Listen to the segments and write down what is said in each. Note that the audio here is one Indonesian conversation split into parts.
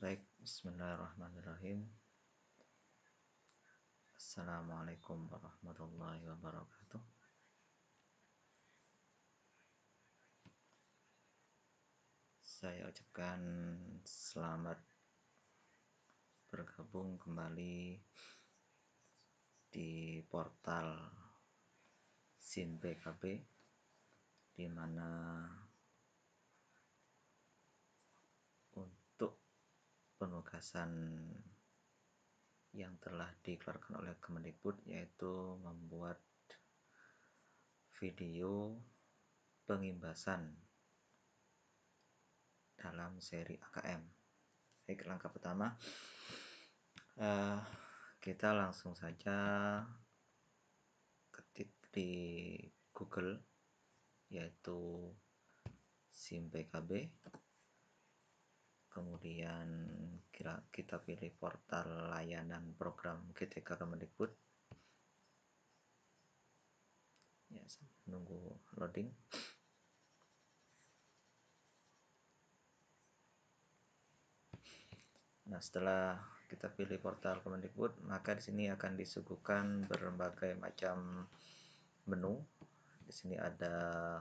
Baik, bismillahirrahmanirrahim. Assalamualaikum warahmatullahi wabarakatuh. Saya ucapkan selamat bergabung kembali di portal SIN PKB, di mana untuk penugasan yang telah dikeluarkan oleh Kemendikbud, yaitu membuat video pengimbasan dalam seri AKM. Baik, langkah pertama, kita langsung saja ketik di Google, yaitu SIN PKB, kemudian kita pilih portal layanan program GTK Kemendikbud. Ya, menunggu loading. Nah, setelah kita pilih portal Kemendikbud, maka di sini akan disuguhkan berbagai macam menu. Di sini ada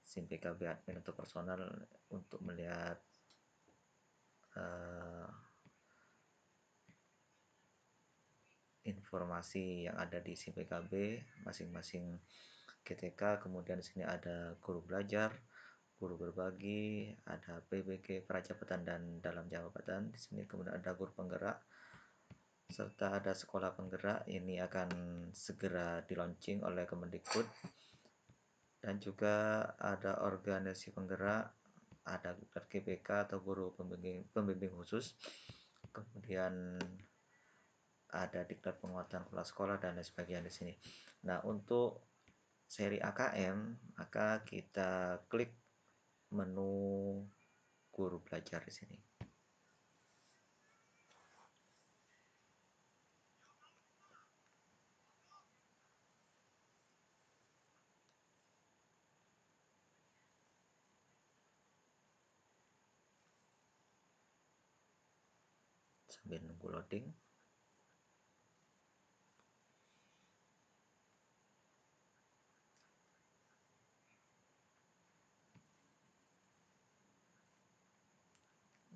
SIN PKB admin untuk personal untuk melihat informasi yang ada di SIN PKB masing-masing GTK. Kemudian di sini ada guru belajar, guru berbagi, ada PBG Prajabatan dan dalam jabatan. Di sini kemudian ada guru penggerak serta ada sekolah penggerak. Ini akan segera di launching oleh Kemendikbud. Dan juga ada organisasi penggerak, ada GBK atau guru pembimbing khusus, kemudian ada diklat penguatan kepala sekolah dan lain sebagainya di sini. Nah, untuk seri AKM, maka kita klik menu guru belajar di sini. Sambil nunggu loading.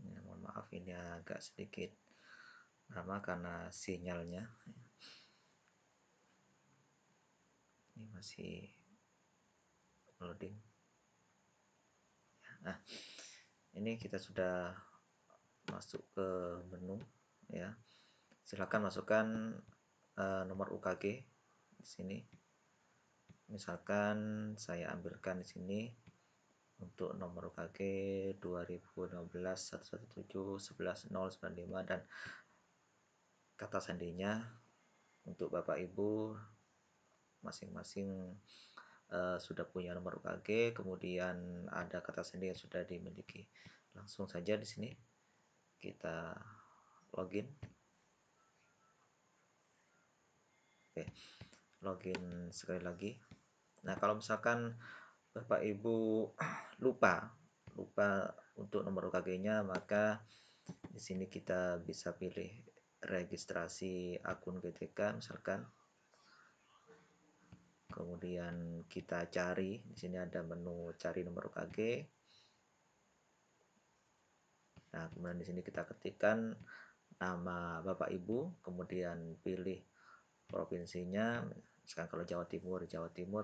Ya, mohon maaf ini agak sedikit lama karena sinyalnya. Ini masih loading. Nah, ini kita sudah masuk ke menu ya. Silakan masukkan nomor UKG di sini. Misalkan saya ambilkan di sini untuk nomor UKG 2016 117 11 095 dan kata sandinya untuk Bapak Ibu masing-masing sudah punya nomor UKG, kemudian ada kata sandi yang sudah dimiliki. Langsung saja di sini kita login. Oke, login sekali lagi. Nah, kalau misalkan Bapak Ibu lupa untuk nomor UKG-nya, maka di sini kita bisa pilih registrasi akun GTK misalkan. Kemudian kita cari, di sini ada menu cari nomor UKG. Nah, kemudian di sini kita ketikkan nama Bapak Ibu, kemudian pilih provinsinya, misalkan kalau Jawa Timur,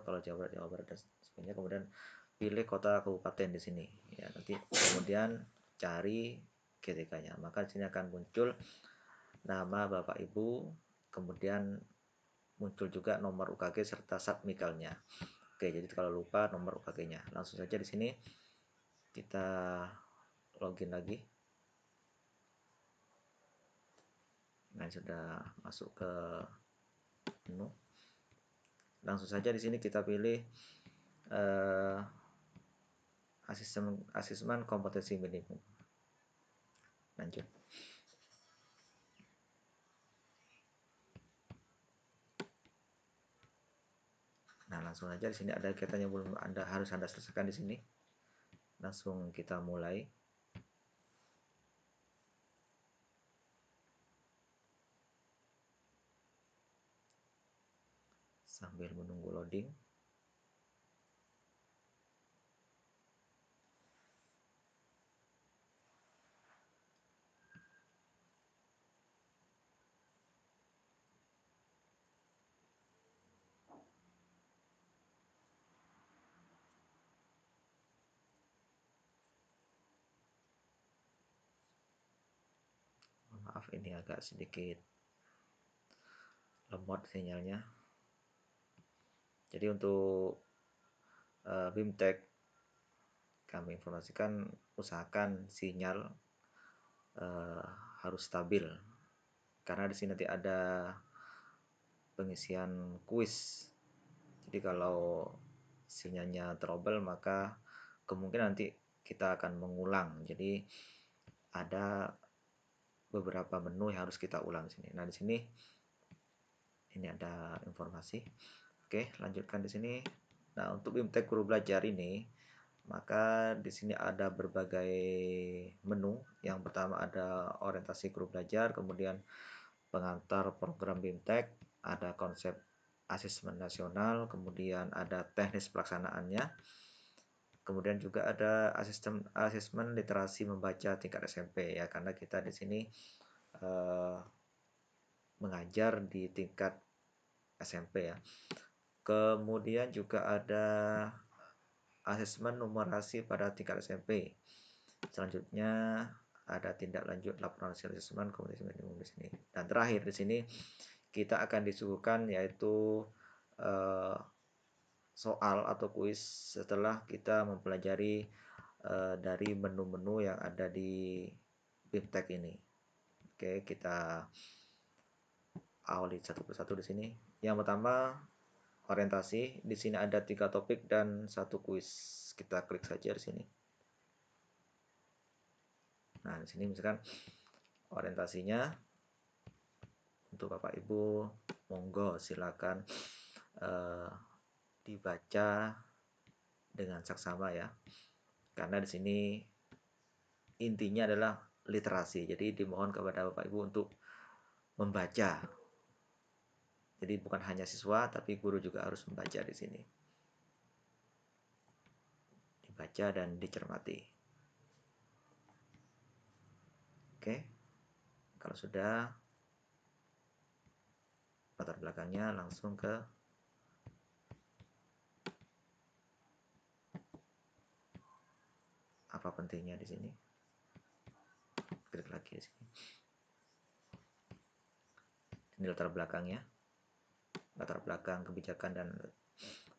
kalau Jawa Barat dan sebagainya. Kemudian pilih kota kabupaten di sini. Ya, nanti kemudian cari GTK-nya. Maka di sini akan muncul nama Bapak Ibu, kemudian muncul juga nomor UKG serta submikalnya. Oke, jadi kalau lupa nomor UKG-nya, langsung saja di sini kita login lagi. Nah, sudah masuk ke menu. Langsung saja di sini kita pilih asesmen kompetensi minimum. Lanjut. Nah, langsung aja di sini ada kegiatan yang belum harus Anda selesaikan di sini. Langsung kita mulai. Sambil menunggu loading. Maaf, ini agak sedikit lemot sinyalnya. Jadi untuk BIMTEK kami informasikan usahakan sinyal harus stabil, karena di sini nanti ada pengisian kuis. Jadi kalau sinyalnya trouble maka kemungkinan nanti kita akan mengulang. Jadi ada beberapa menu yang harus kita ulang di sini. Nah, di sini ini ada informasi. Oke, lanjutkan di sini. Nah, untuk BIMTEK Guru Belajar ini, maka di sini ada berbagai menu. Yang pertama ada orientasi guru belajar, kemudian pengantar program BIMTEK, ada konsep asesmen nasional, kemudian ada teknis pelaksanaannya, kemudian juga ada asesmen literasi membaca tingkat SMP ya, karena kita di sini mengajar di tingkat SMP ya. Kemudian juga ada asesmen numerasi pada tingkat SMP. Selanjutnya ada tindak lanjut laporan hasil asesmen komunikasi minimum di sini. Dan terakhir di sini kita akan disuguhkan yaitu soal atau kuis setelah kita mempelajari dari menu-menu yang ada di BIMTEK ini. Oke, kita awali satu persatu di sini. Yang pertama orientasi. Di sini ada 3 topik dan 1 kuis. Kita klik saja di sini. Nah, di sini misalkan orientasinya untuk Bapak Ibu, monggo silakan dibaca dengan saksama ya. Karena di sini intinya adalah literasi. Jadi dimohon kepada Bapak Ibu untuk membaca. Jadi bukan hanya siswa, tapi guru juga harus membaca di sini. Dibaca dan dicermati. Oke. Kalau sudah, latar belakangnya langsung ke apa pentingnya di sini. Klik lagi di sini. Ini latar belakangnya. Latar belakang kebijakan dan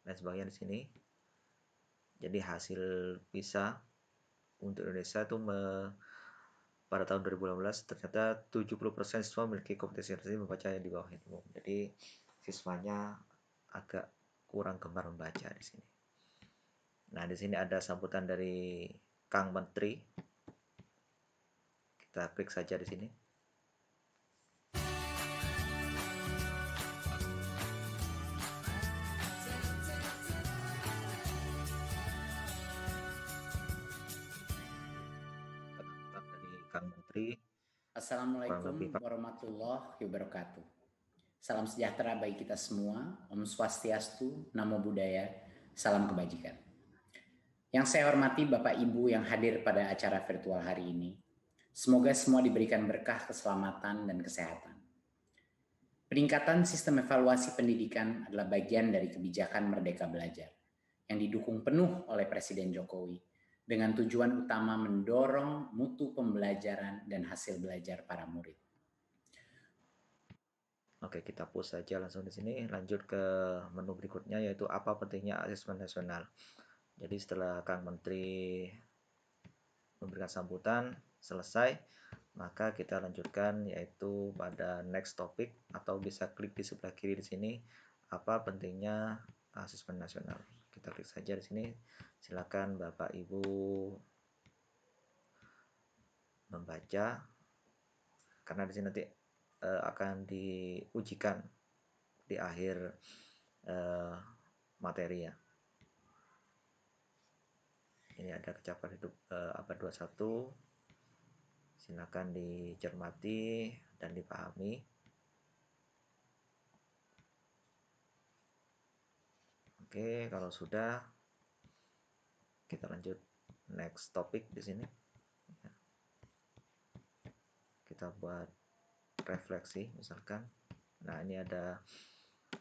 lain sebagainya di sini. Jadi hasil PISA untuk Indonesia itu pada tahun 2018 ternyata 70% siswa memiliki kompetensi membaca yang di bawah minimum. Jadi siswanya agak kurang gemar membaca di sini. Nah, di sini ada sambutan dari Kang Menteri. Kita klik saja di sini. Dari Kang Menteri. Assalamualaikum warahmatullahi wabarakatuh. Salam sejahtera bagi kita semua. Om Swastiastu, Namo Buddhaya, salam kebajikan. Yang saya hormati Bapak Ibu yang hadir pada acara virtual hari ini. Semoga semua diberikan berkah keselamatan dan kesehatan. Peningkatan sistem evaluasi pendidikan adalah bagian dari kebijakan Merdeka Belajar yang didukung penuh oleh Presiden Jokowi dengan tujuan utama mendorong mutu pembelajaran dan hasil belajar para murid. Oke, kita push saja langsung di sini. Lanjut ke menu berikutnya yaitu apa pentingnya asesmen nasional. Jadi setelah Kang Menteri memberikan sambutan selesai, maka kita lanjutkan yaitu pada next topic atau bisa klik di sebelah kiri di sini apa pentingnya asesmen nasional. Kita klik saja di sini. Silakan Bapak Ibu membaca karena di sini nanti akan diujikan di akhir materi ya. Ini ada kecapan hidup abad 21. Silakan dicermati dan dipahami. Oke, kalau sudah kita lanjut next topik di sini. Kita buat refleksi misalkan. Nah, ini ada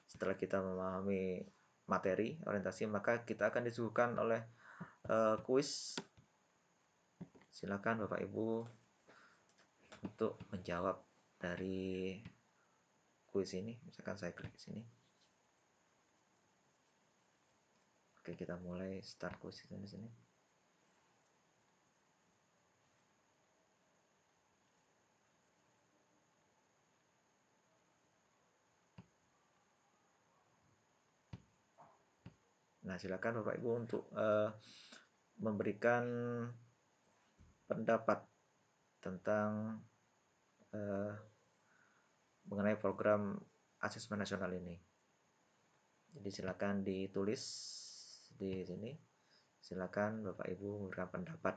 setelah kita memahami materi orientasi, maka kita akan disuguhkan oleh kuis. Silakan Bapak Ibu untuk menjawab dari kuis ini. Misalkan saya klik di sini. Oke, kita mulai start kuis di sini. Nah, silakan Bapak Ibu untuk memberikan pendapat tentang mengenai program asesmen nasional ini. Jadi silakan ditulis di sini. Silakan Bapak Ibu memberikan pendapat.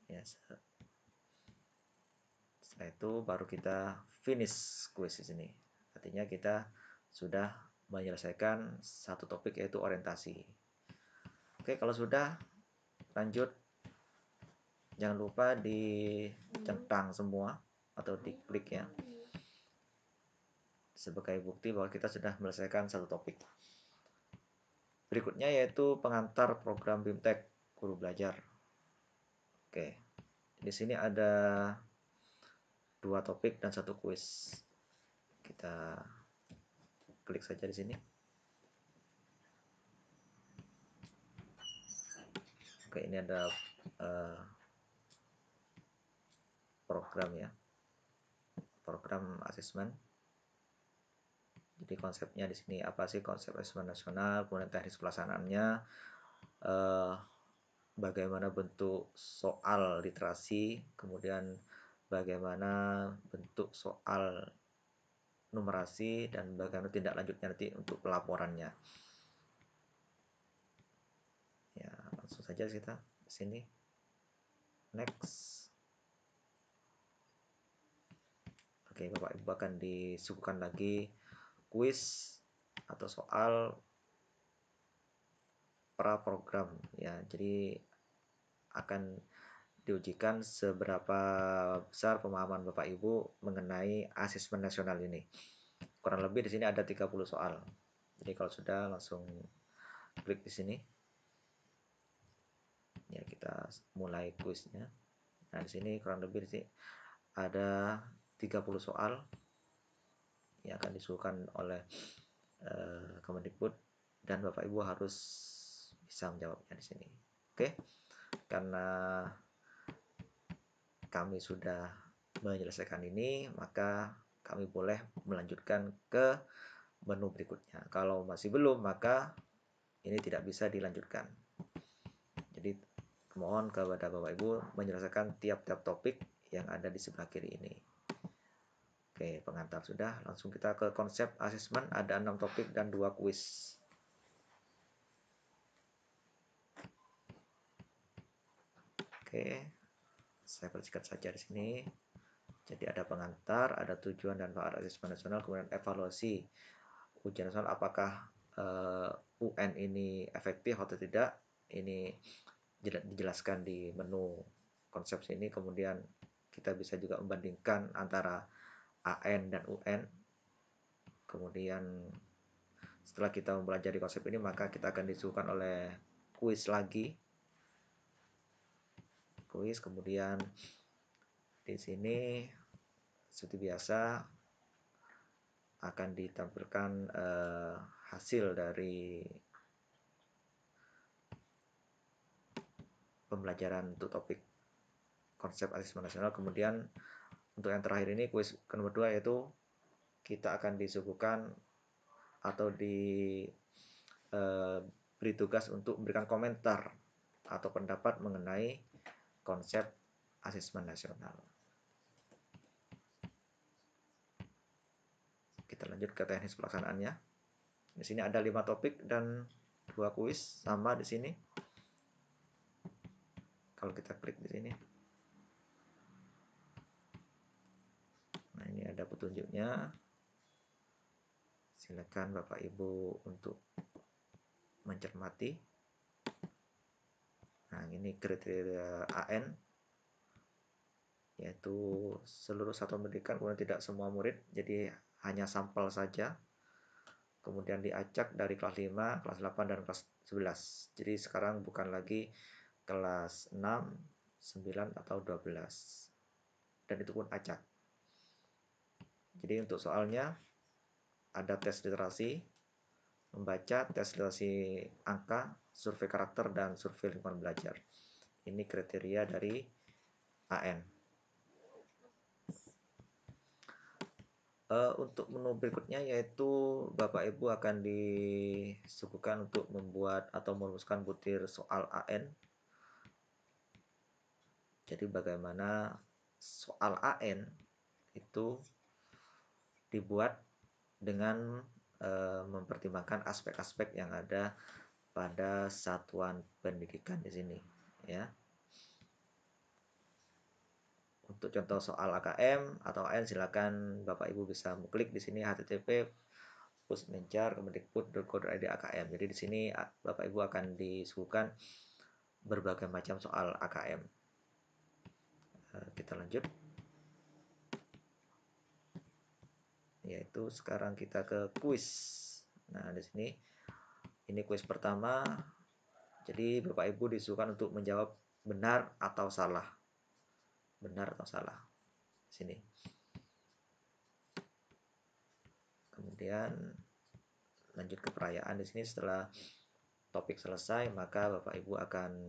Ya, setelah itu baru kita finish kuis di sini. Artinya kita sudah menyelesaikan satu topik yaitu orientasi. Oke, kalau sudah lanjut, jangan lupa dicentang semua atau diklik ya, sebagai bukti bahwa kita sudah menyelesaikan satu topik. Berikutnya yaitu pengantar program BIMTEK Guru Belajar. Oke, di sini ada 2 topik dan 1 kuis. Kita klik saja di sini. Oke, ini ada program ya, program asesmen. Jadi konsepnya di sini apa sih konsep asesmen nasional, kemudian teknis pelaksanaannya, bagaimana bentuk soal literasi, kemudian bagaimana bentuk soal numerasi, dan bagaimana tindak lanjutnya nanti untuk pelaporannya. Ya, langsung saja kita ke sini. Next. Oke, Bapak Ibu akan disuguhkan lagi kuis atau soal pra program ya. Jadi akan diujikan seberapa besar pemahaman Bapak Ibu mengenai asesmen nasional ini. Kurang lebih di sini ada 30 soal. Jadi kalau sudah langsung klik di sini. Ya, kita mulai kuisnya. Nah, di sini kurang lebih di sini ada 30 soal yang akan disuguhkan oleh Kemendikbud dan Bapak Ibu harus bisa menjawabnya di sini. Oke. Karena kami sudah menyelesaikan ini, maka kami boleh melanjutkan ke menu berikutnya. Kalau masih belum, maka ini tidak bisa dilanjutkan. Jadi mohon kepada Bapak Ibu menyelesaikan tiap-tiap topik yang ada di sebelah kiri ini. Oke, pengantar sudah. Langsung kita ke konsep asesmen. Ada 6 topik dan 2 kuis. Oke, saya perhatikan saja di sini. Jadi ada pengantar, ada tujuan dan manfaat asesmen nasional, kemudian evaluasi ujian nasional, apakah UN ini efektif atau tidak. Ini dijelaskan di menu konsep ini. Kemudian kita bisa juga membandingkan antara AN dan UN. Kemudian setelah kita mempelajari konsep ini, maka kita akan disuguhkan oleh kuis lagi. Kuis, kemudian di sini seperti biasa akan ditampilkan hasil dari pembelajaran untuk topik konsep asesmen nasional. Kemudian untuk yang terakhir ini kuis nomor 2, yaitu kita akan disuguhkan atau diberi tugas untuk memberikan komentar atau pendapat mengenai konsep asesmen nasional. Kita lanjut ke teknis pelaksanaannya. Di sini ada 5 topik dan 2 kuis, sama di sini. Kalau kita klik di sini. Nah, ini ada petunjuknya. Silakan Bapak Ibu untuk mencermati. Nah, ini kriteria AN, yaitu seluruh satuan pendidikan, kemudian tidak semua murid, jadi hanya sampel saja. Kemudian diacak dari kelas 5, kelas 8, dan kelas 11. Jadi sekarang bukan lagi kelas 6, 9, atau 12. Dan itu pun acak. Jadi untuk soalnya ada tes literasi, membaca, tes literasi angka, survei karakter, dan survei lingkungan belajar. Ini kriteria dari AN. Untuk menu berikutnya yaitu Bapak Ibu akan disuguhkan untuk membuat atau merumuskan butir soal AN. Jadi bagaimana soal AN itu dibuat dengan mempertimbangkan aspek-aspek yang ada pada satuan pendidikan di sini, ya. Untuk contoh soal AKM atau AN, silakan Bapak Ibu bisa klik di sini http://pusmencar.kemendikbud.go.id AKM. Jadi di sini Bapak Ibu akan disuguhkan berbagai macam soal AKM. Kita lanjut. Yaitu sekarang kita ke kuis. Nah, di sini ini kuis pertama. Jadi Bapak Ibu disuguhkan untuk menjawab benar atau salah. Benar atau salah. Sini. Kemudian lanjut ke perayaan. Di sini setelah topik selesai, maka Bapak Ibu akan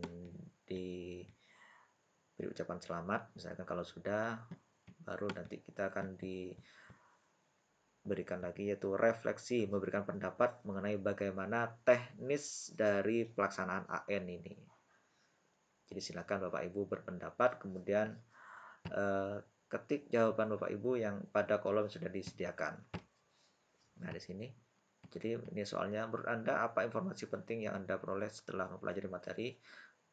diberi ucapan selamat. Misalkan kalau sudah, baru nanti kita akan diberikan lagi yaitu refleksi, memberikan pendapat mengenai bagaimana teknis dari pelaksanaan AN ini. Jadi silakan Bapak Ibu berpendapat, kemudian ketik jawaban Bapak Ibu yang pada kolom sudah disediakan. Nah, di sini. Jadi ini soalnya, menurut Anda apa informasi penting yang Anda peroleh setelah mempelajari materi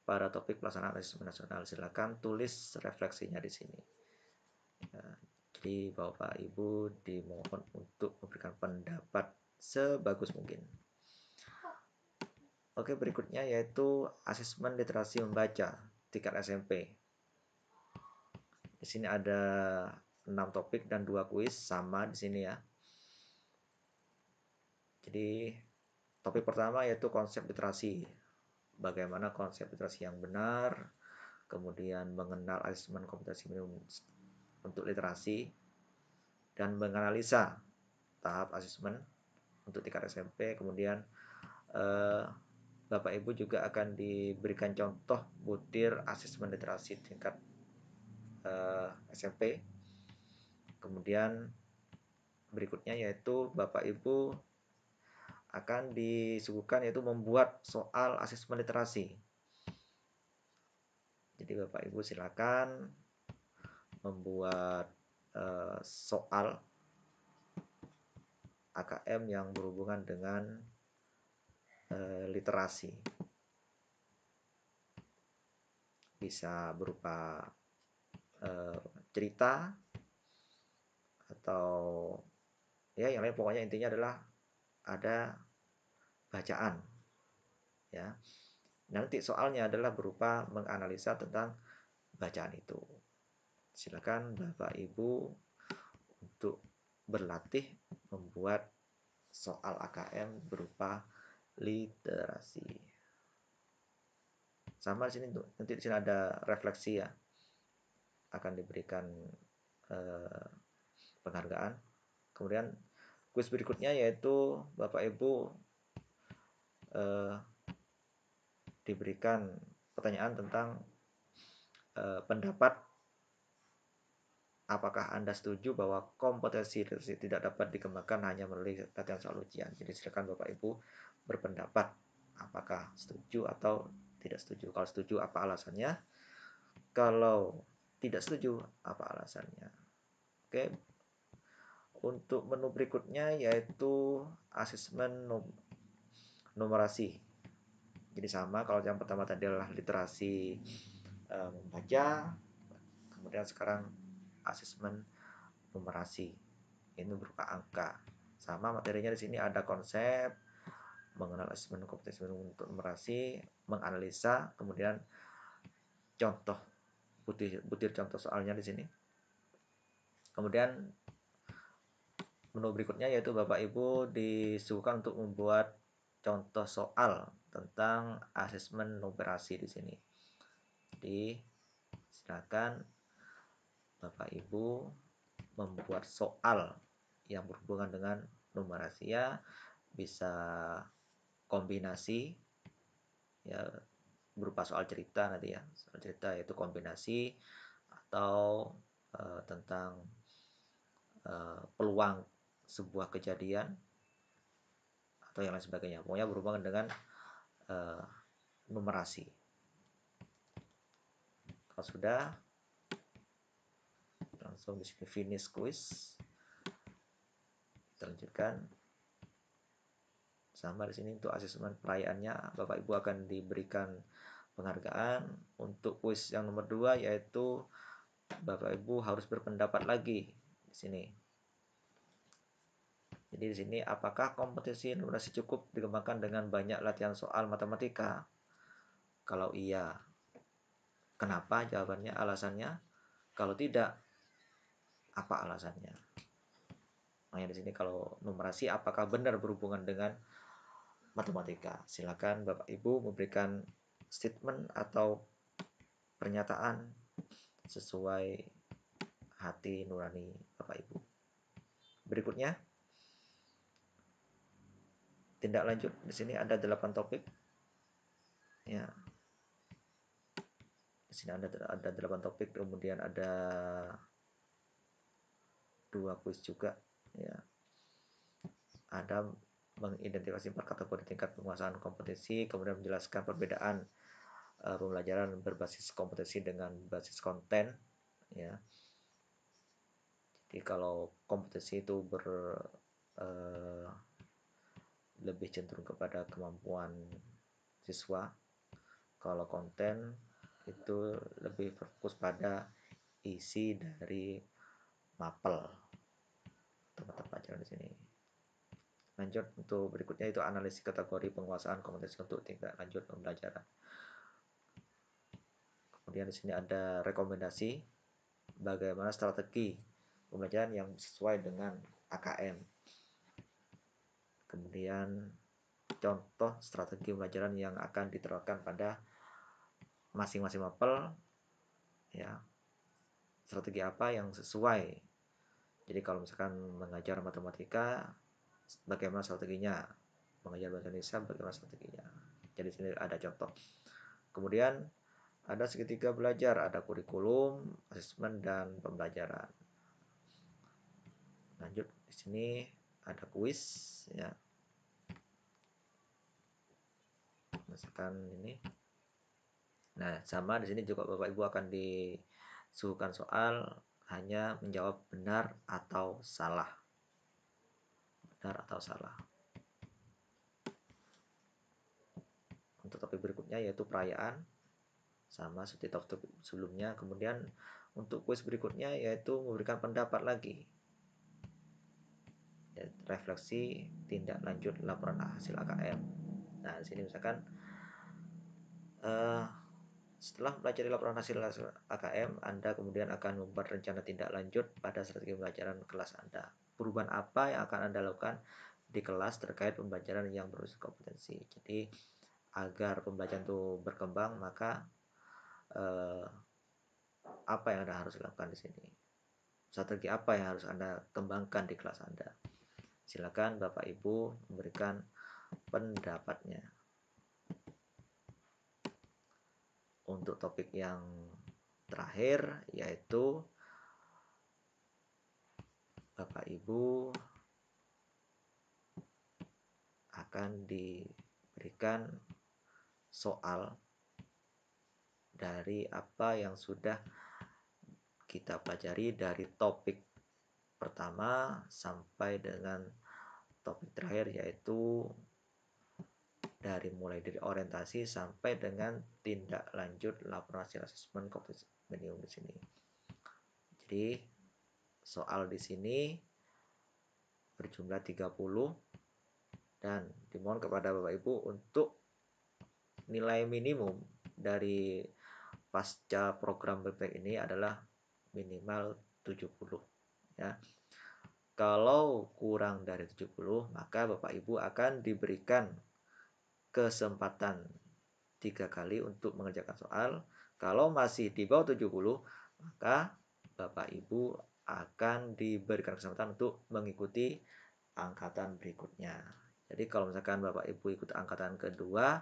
pada topik pelaksanaan asesmen nasional? Silakan tulis refleksinya di sini. Ya, jadi Bapak Ibu dimohon untuk memberikan pendapat sebagus mungkin. Oke, berikutnya yaitu asesmen literasi membaca tingkat SMP. Di sini ada 6 topik dan 2 kuis, sama di sini ya. Jadi topik pertama yaitu konsep literasi. Bagaimana konsep literasi yang benar, kemudian mengenal asesmen kompetensi minimum untuk literasi, dan menganalisa tahap asesmen untuk tingkat SMP. Kemudian Bapak Ibu juga akan diberikan contoh butir asesmen literasi tingkat SMP. Kemudian berikutnya yaitu Bapak Ibu akan disuguhkan yaitu membuat soal asesmen literasi. Jadi Bapak Ibu silakan membuat soal AKM yang berhubungan dengan literasi. Bisa berupa cerita atau ya yang lain, pokoknya intinya adalah ada bacaan, ya. Nanti soalnya adalah berupa menganalisa tentang bacaan itu. Silakan Bapak Ibu untuk berlatih membuat soal AKM berupa literasi. Sama di sini nanti di sini ada refleksi ya. Akan diberikan penghargaan. Kemudian kuis berikutnya yaitu Bapak Ibu diberikan pertanyaan tentang pendapat apakah Anda setuju bahwa kompetensi literasi tidak dapat dikembangkan hanya melalui latihan soal ujian. Jadi silakan Bapak Ibu berpendapat apakah setuju atau tidak setuju. Kalau setuju apa alasannya? Kalau tidak setuju apa alasannya? Oke. Untuk menu berikutnya yaitu asesmen numerasi. Jadi sama, kalau yang pertama tadi adalah literasi membaca, kemudian sekarang asesmen numerasi. Ini berupa angka. Sama materinya di sini ada konsep, mengenal asesmen kompetensi untuk numerasi, menganalisa, kemudian contoh, butir contoh soalnya di sini. Kemudian menu berikutnya yaitu Bapak Ibu disuguhkan untuk membuat contoh soal tentang asesmen numerasi di sini. Jadi silakan Bapak Ibu membuat soal yang berhubungan dengan numerasi, ya bisa kombinasi ya berupa soal cerita nanti ya, soal cerita yaitu kombinasi, atau tentang peluang sebuah kejadian atau yang lain sebagainya, pokoknya berhubungan dengan numerasi. Kalau sudah, langsung di sini finish quiz. Kita lanjutkan. Sama di sini untuk asesmen perayaannya, Bapak Ibu akan diberikan penghargaan. Untuk quiz yang nomor 2 yaitu Bapak Ibu harus berpendapat lagi di sini. Jadi di sini, apakah kompetisi numerasi cukup dikembangkan dengan banyak latihan soal matematika? Kalau iya, kenapa? Jawabannya, alasannya. Kalau tidak, apa alasannya? Makanya di sini kalau numerasi apakah benar berhubungan dengan matematika? Silakan Bapak Ibu memberikan statement atau pernyataan sesuai hati nurani Bapak Ibu. Berikutnya, tindak lanjut. Di sini ada 8 topik. Ya. Di sini ada 8 topik, kemudian ada 2 kuis juga, ya. Ada mengidentifikasi 4 kategori tingkat penguasaan kompetensi, kemudian menjelaskan perbedaan pembelajaran berbasis kompetensi dengan basis konten, ya. Jadi kalau kompetensi itu lebih cenderung kepada kemampuan siswa, kalau konten itu lebih fokus pada isi dari mapel atau mata pelajaran di sini. Lanjut untuk berikutnya itu analisis kategori penguasaan kompetensi untuk tingkat lanjut pembelajaran. Kemudian di sini ada rekomendasi bagaimana strategi pembelajaran yang sesuai dengan AKM. Kemudian contoh strategi pembelajaran yang akan diterapkan pada masing-masing mapel, ya. Strategi apa yang sesuai. Jadi kalau misalkan mengajar matematika, bagaimana strateginya? Mengajar bahasa Indonesia, bagaimana strateginya? Jadi sini ada contoh. Kemudian ada segitiga belajar, ada kurikulum, asesmen, dan pembelajaran. Lanjut di sini ada kuis, ya. Misalkan ini. Nah, sama di sini juga Bapak Ibu akan disuguhkan soal, hanya menjawab benar atau salah. Benar atau salah. Untuk topik berikutnya yaitu perayaan, sama seperti topik sebelumnya. Kemudian untuk kuis berikutnya yaitu memberikan pendapat lagi, refleksi tindak lanjut laporan hasil AKM. Nah, di sini misalkan setelah mempelajari laporan hasil AKM, Anda kemudian akan membuat rencana tindak lanjut pada strategi pembelajaran kelas Anda. Perubahan apa yang akan Anda lakukan di kelas terkait pembelajaran yang berunsur kompetensi. Jadi agar pembelajaran itu berkembang, maka apa yang Anda harus lakukan di sini? Strategi apa yang harus Anda kembangkan di kelas Anda? Silakan Bapak Ibu memberikan pendapatnya. Untuk topik yang terakhir yaitu Bapak Ibu akan diberikan soal dari apa yang sudah kita pelajari dari topik pertama sampai dengan topik terakhir, yaitu mulai dari orientasi sampai dengan tindak lanjut laporan hasil asesmen kompetensi di sini. Jadi soal di sini berjumlah 30 dan dimohon kepada Bapak Ibu untuk nilai minimum dari pasca program BPK ini adalah minimal 70 ya. Kalau kurang dari 70, maka Bapak Ibu akan diberikan kesempatan 3 kali untuk mengerjakan soal. Kalau masih di bawah 70, maka Bapak Ibu akan diberikan kesempatan untuk mengikuti angkatan berikutnya. Jadi kalau misalkan Bapak Ibu ikut angkatan kedua,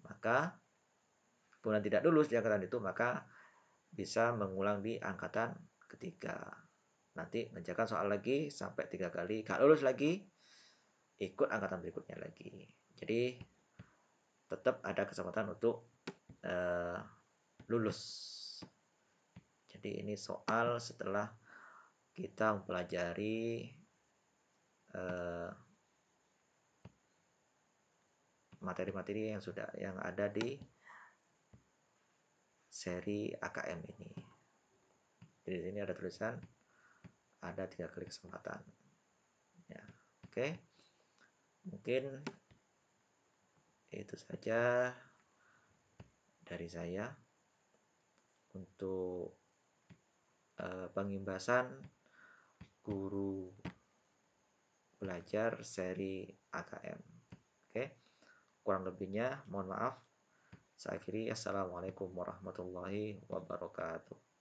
maka kemudian tidak lulus di angkatan itu, maka bisa mengulang di angkatan ketiga. Nanti mengerjakan soal lagi sampai 3 kali, gak lulus lagi, ikut angkatan berikutnya lagi. Jadi tetap ada kesempatan untuk lulus. Jadi ini soal setelah kita mempelajari materi-materi yang ada di seri AKM ini. Jadi di sini ada tulisan ada 3 kali kesempatan. Ya, oke. Mungkin itu saja dari saya untuk pengimbasan guru belajar seri AKM. Oke. Kurang lebihnya mohon maaf. Saya akhiri. Assalamualaikum warahmatullahi wabarakatuh.